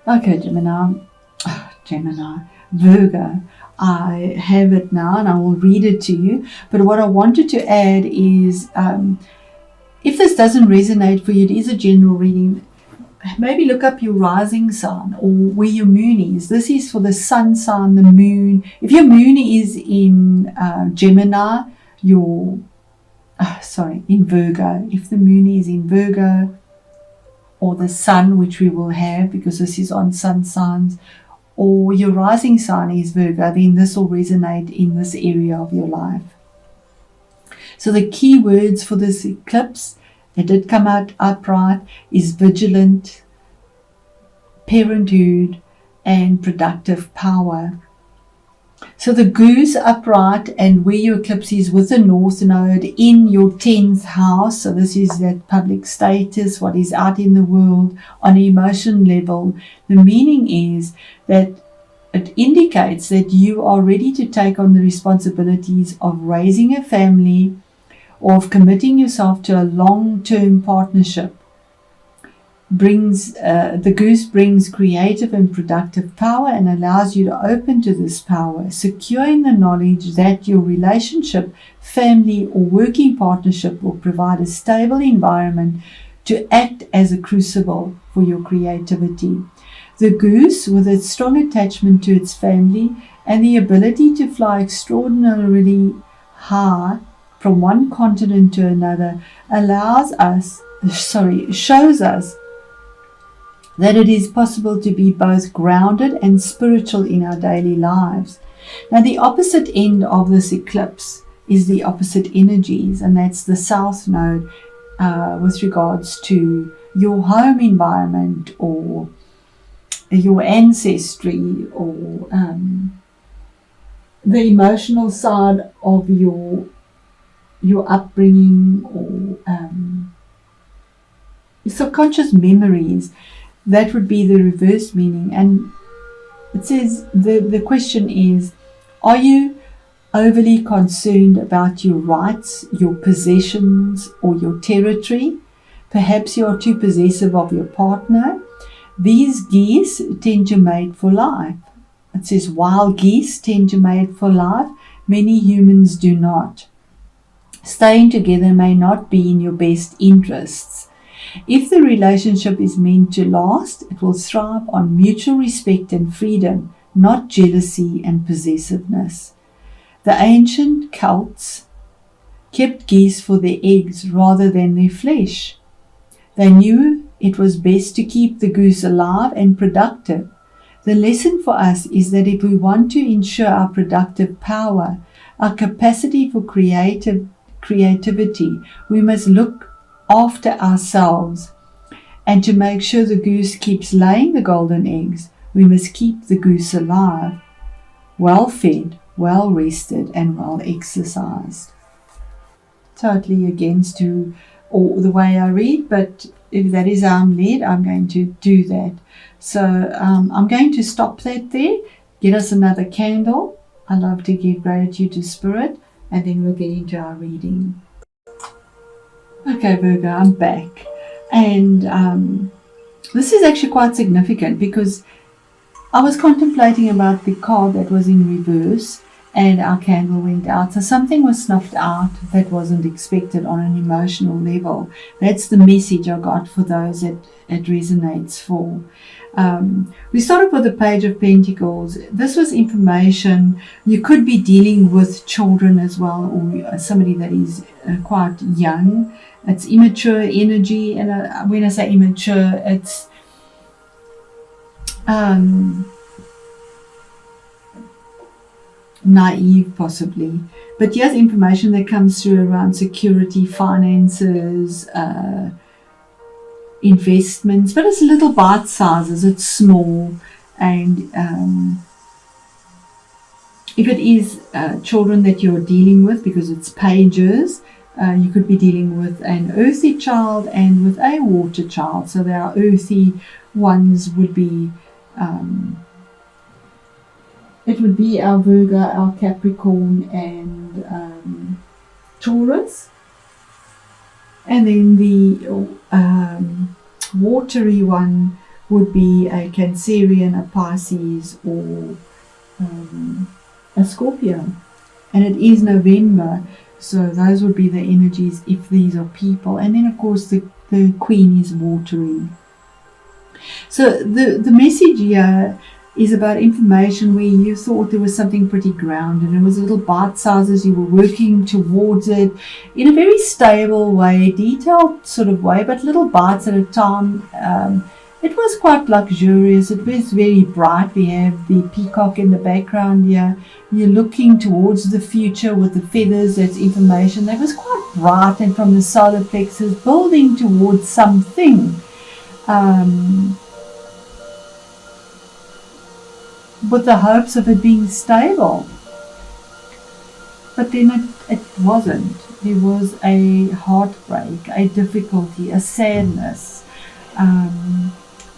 Okay, Gemini, Virgo. I have it now and I will read it to you. But what I wanted to add is, if this doesn't resonate for you, it is a general reading. Maybe look up your rising sign or where your moon is. This is for the sun sign, the moon. If your moon is in Gemini, in Virgo. If the moon is in Virgo, or the sun, which we will have because this is on sun signs, or your rising sign is Virgo, then this will resonate in this area of your life. So the key words for this eclipse, it did come out upright, is vigilant, parenthood, and productive power. So the goose upright, and where your eclipse is with the north node in your 10th house. So this is that public status, what is out in the world on an emotion level. The meaning is that it indicates that you are ready to take on the responsibilities of raising a family or of committing yourself to a long-term partnership. The goose brings creative and productive power and allows you to open to this power, secure in the knowledge that your relationship, family, or working partnership will provide a stable environment to act as a crucible for your creativity. The goose, with its strong attachment to its family and the ability to fly extraordinarily high from one continent to another, shows us that it is possible to be both grounded and spiritual in our daily lives. Now, the opposite end of this eclipse is the opposite energies, and that's the south node with regards to your home environment or your ancestry or the emotional side of your upbringing or subconscious memories. That would be the reverse meaning. And it says the question is, are you overly concerned about your rights, your possessions, or your territory? Perhaps you are too possessive of your partner. These geese tend to mate for life. It says wild geese tend to mate for life. Many humans do not. Staying together may not be in your best interests. If the relationship is meant to last, it will thrive on mutual respect and freedom, not jealousy and possessiveness. The ancient Celts kept geese for their eggs rather than their flesh. They knew it was best to keep the goose alive and productive. The lesson for us is that if we want to ensure our productive power, our capacity for creativity, we must look after ourselves. And to make sure the goose keeps laying the golden eggs, we must keep the goose alive, well fed, well rested, and well exercised. Totally against the way I read, but if that is how I'm led, I'm going to do that. So I'm going to stop that there, get us another candle. I love to give gratitude to Spirit, and then we'll get into our reading. Okay, Virgo, I'm back. And this is actually quite significant because I was contemplating about the card that was in reverse and our candle went out. So something was snuffed out that wasn't expected on an emotional level. That's the message I got for those that it resonates for. We started with the Page of Pentacles. This was information. You could be dealing with children as well, or somebody that is quite young. It's immature energy, and when I say immature, it's naive possibly. But here's information that comes through around security, finances, investments, but it's little bite sizes, it's small. And if it is children that you're dealing with, because it's pages, you could be dealing with an earthy child and with a water child. So there are earthy ones would be it would be our Virgo, our Capricorn, and Taurus. And then the watery one would be a Cancerian, a Pisces, or a Scorpio. And it is November, so those would be the energies if these are people. And then, of course, the Queen is watery. So the message here is about information where you thought there was something pretty grounded. It was little bite sizes. You were working towards it in a very stable way, detailed sort of way, but little bites at a time. It was quite luxurious. It was very bright. We have the peacock in the background here. You're looking towards the future with the feathers. That's information. That was quite bright, and from the solar plexus, building towards something. With the hopes of it being stable. But then it wasn't. There was a heartbreak, a difficulty, a sadness,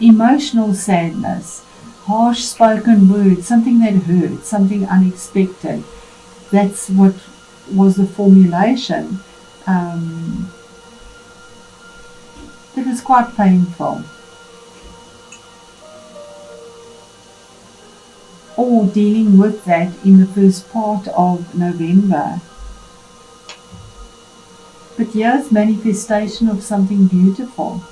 emotional sadness, harsh spoken words, something that hurt, something unexpected. That's what was the formulation. It was quite painful. Or dealing with that in the first part of November. But here's manifestation of something beautiful.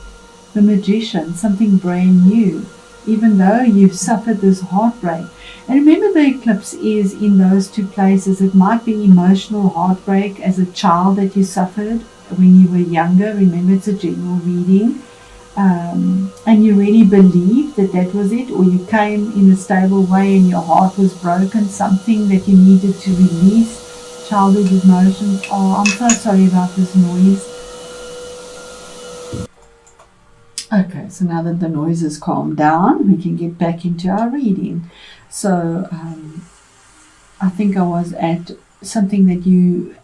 The Magician, something brand new, even though you've suffered this heartbreak. And remember, the eclipse is in those two places. It might be emotional heartbreak as a child that you suffered when you were younger. Remember, it's a general reading. And you really believed that that was it, or you came in a stable way and your heart was broken, something that you needed to release, childhood emotions. Oh, I'm so sorry about this noise. Okay, so now that the noise has calmed down, we can get back into our reading. So I think I was at something that you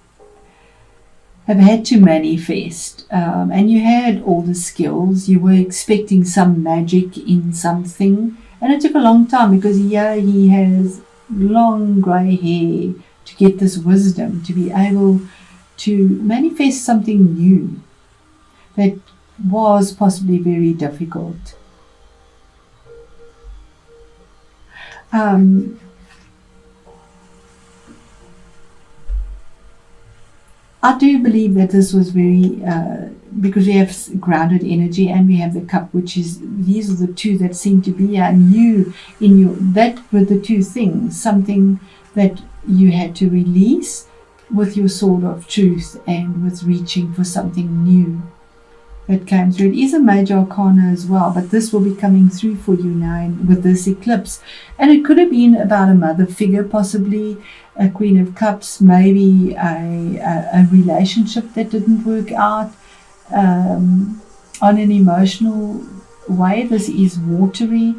have had to manifest, and you had all the skills. You were expecting some magic in something, and it took a long time, because here he has long grey hair to get this wisdom, to be able to manifest something new that was possibly very difficult. I do believe that this was very, because we have grounded energy and we have the cup, which is, these are the two that seem to be here, and you, in your, that were the two things, something that you had to release with your sword of truth and with reaching for something new that came through. It is a major arcana as well, but this will be coming through for you now with this eclipse. And it could have been about a mother figure, possibly a Queen of Cups, maybe a relationship that didn't work out on an emotional way. This is watery,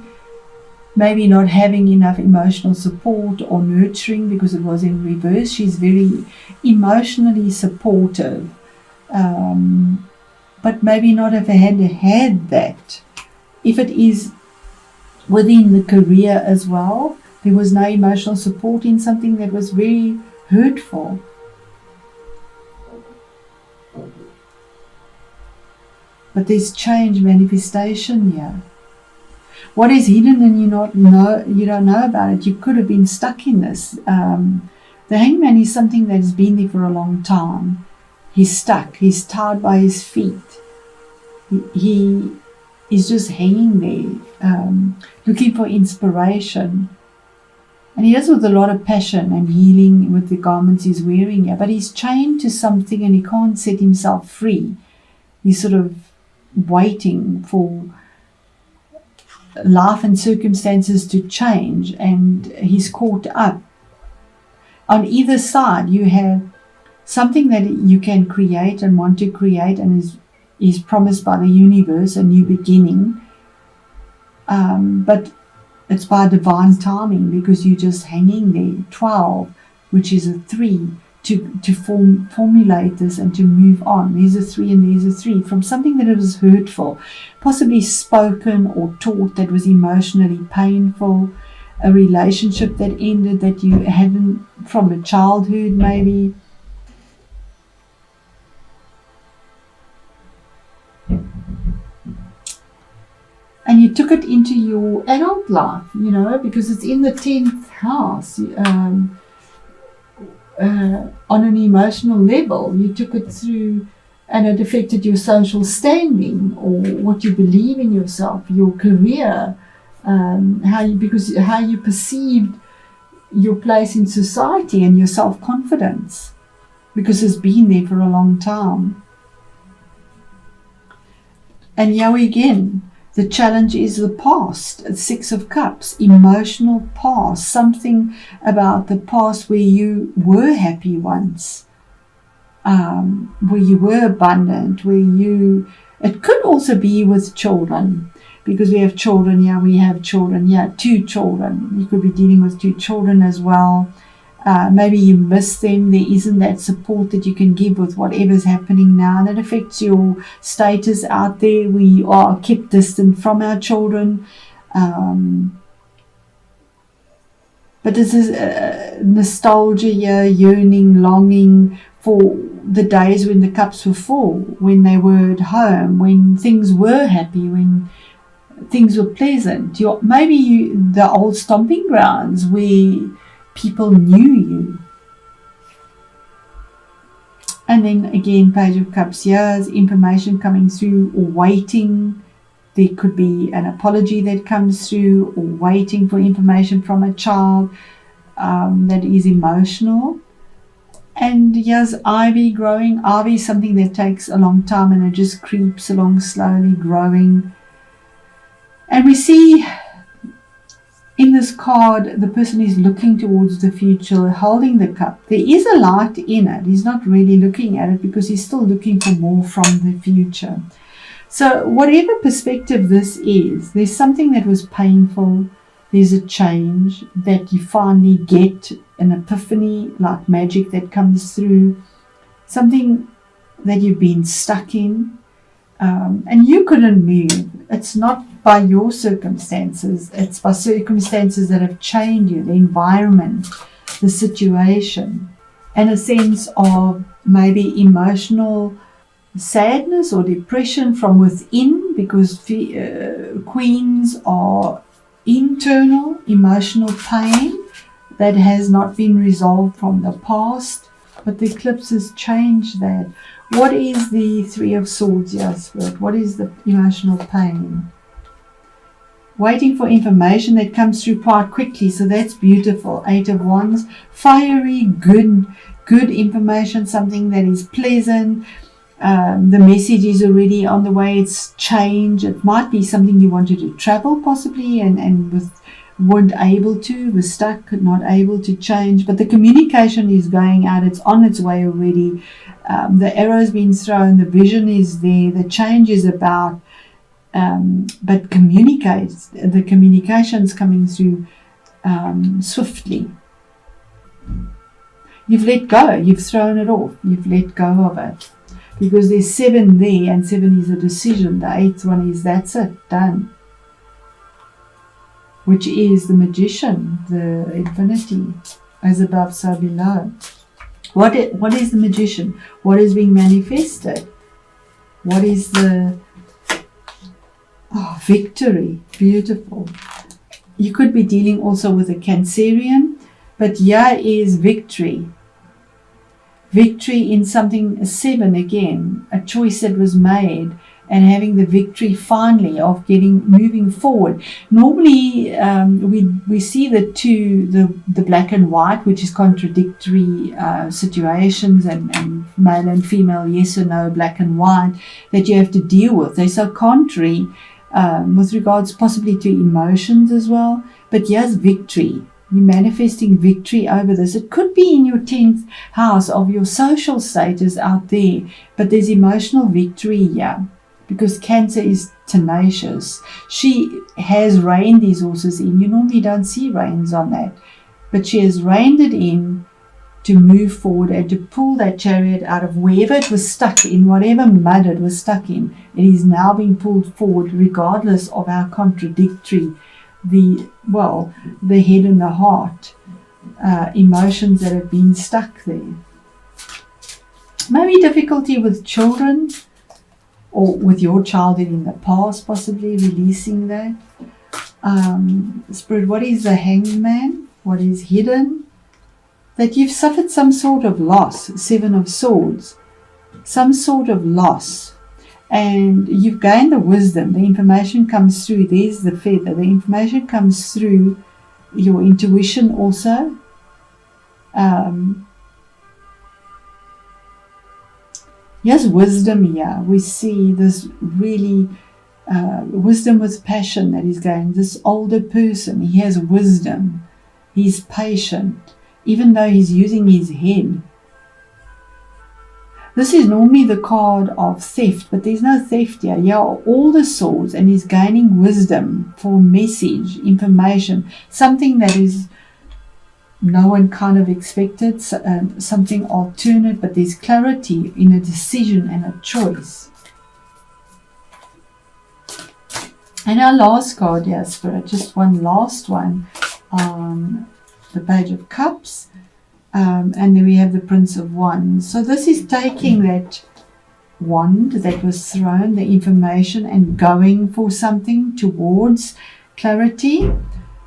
maybe not having enough emotional support or nurturing, because it was in reverse. She's very emotionally supportive, but maybe not have had that. If it is within the career as well, there was no emotional support in something that was very hurtful. But there's change, manifestation here. What is hidden and you don't know about it, you could have been stuck in this. The Hangman is something that has been there for a long time. He's stuck. He's tied by his feet. He is just hanging there, looking for inspiration. And he does with a lot of passion and healing with the garments he's wearing here. But he's chained to something and he can't set himself free. He's sort of waiting for life and circumstances to change, and he's caught up. On either side, you have something that you can create and want to create, and is promised by the universe, a new beginning. But it's by divine timing, because you're just hanging there. 12, which is a 3, to formulate this and to move on. There's a 3 and there's a 3 from something that was hurtful, possibly spoken or taught, that was emotionally painful, a relationship that ended that you hadn't from a childhood maybe. and you took it into your adult life, because it's in the 10th house. On an emotional level, you took it through, and it affected your social standing, or what you believe in yourself, your career, how you perceived your place in society and your self-confidence, because it's been there for a long time. And here again, the challenge is the past. 6 of Cups, emotional past, something about the past where you were happy once, where you were abundant, it could also be with children, because we have children here, 2 children. You could be dealing with 2 children as well. Maybe you miss them. There isn't that support that you can give with whatever's happening now. And that affects your status out there. We are kept distant from our children. But this is nostalgia here, yearning, longing for the days when the cups were full, when they were at home, when things were happy, when things were pleasant. The old stomping grounds where people knew you. And then again, Page of Cups, here's information coming through, or waiting. There could be an apology that comes through, or waiting for information from a child that is emotional. And here's ivy growing. Ivy is something that takes a long time, and it just creeps along slowly, growing. And we see in this card, the person is looking towards the future, holding the cup. There is a light in it. He's not really looking at it because he's still looking for more from the future. So whatever perspective this is, there's something that was painful. There's a change that you finally get, an epiphany, like magic that comes through. Something that you've been stuck in, and you couldn't move. It's not by your circumstances, it's by circumstances that have changed you, the environment, the situation, and a sense of maybe emotional sadness or depression from within, because queens are internal emotional pain that has not been resolved from the past, but the eclipse has changed that. What is the 3 of Swords here, Spirit? What is the emotional pain? Waiting for information that comes through quite quickly, so that's beautiful. 8 of Wands, fiery, good information, something that is pleasant. The message is already on the way. It's change. It might be something you wanted to travel possibly, and weren't able to, was stuck, not able to change. But the communication is going out. It's on its way already. The arrow's been thrown. The vision is there. The change is about. But the communication's coming through swiftly. You've let go, you've thrown it off, you've let go of it. Because there's 7 there, and 7 is a decision. The 8th one is, that's it, done. Which is the Magician, the infinity, as above, so below. What is the Magician? What is being manifested? What is the victory? Beautiful. You could be dealing also with a Cancerian, but here is victory. Victory in something, a 7 again, a choice that was made, and having the victory finally of moving forward. Normally we see the black and white, which is contradictory situations, and male and female, yes or no, black and white, that you have to deal with. They're so contrary with regards possibly to emotions as well. But here's victory. You're manifesting victory over this. It could be in your 10th house of your social status out there, but there's emotional victory here, because Cancer is tenacious. She has reined these horses in. You normally don't see reins on that, but she has reined it in to move forward and to pull that chariot out of wherever it was stuck in, whatever mud it was stuck in. It is now being pulled forward, regardless of how contradictory the head and the heart, emotions that have been stuck there. Maybe difficulty with children. or with your childhood in the past, possibly releasing that. Spirit, what is the Hanged Man? What is hidden? That you've suffered some sort of loss, 7 of Swords, some sort of loss, and you've gained the wisdom. The information comes through. There's the feather. The information comes through your intuition also. Yes, wisdom here. We see this really wisdom with passion that is going. This older person, he has wisdom. He's patient, even though he's using his head. This is normally the card of theft, but there's no theft here. Here are all the swords, and he's gaining wisdom for message, information, something that is no one kind of expected, something alternate, but there's clarity in a decision and a choice. And our last card here, Spirit, just one last one, the Page of Cups, and then we have the Prince of Wands. So this is taking that wand that was thrown, the information, and going for something towards clarity.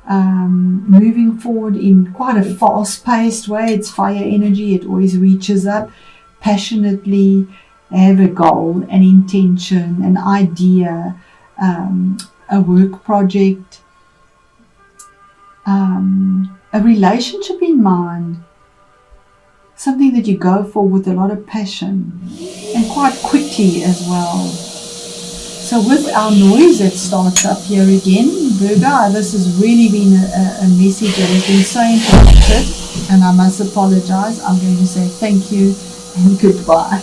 Moving forward in quite a fast-paced way. It's fire energy. It always reaches up passionately, have a goal, an intention, an idea, a work project, a relationship in mind, something that you go for with a lot of passion and quite quickly as well. So with our noise that starts up here again, Virgo, this has really been a message that has been so interrupted, and I must apologize. I'm going to say thank you and goodbye.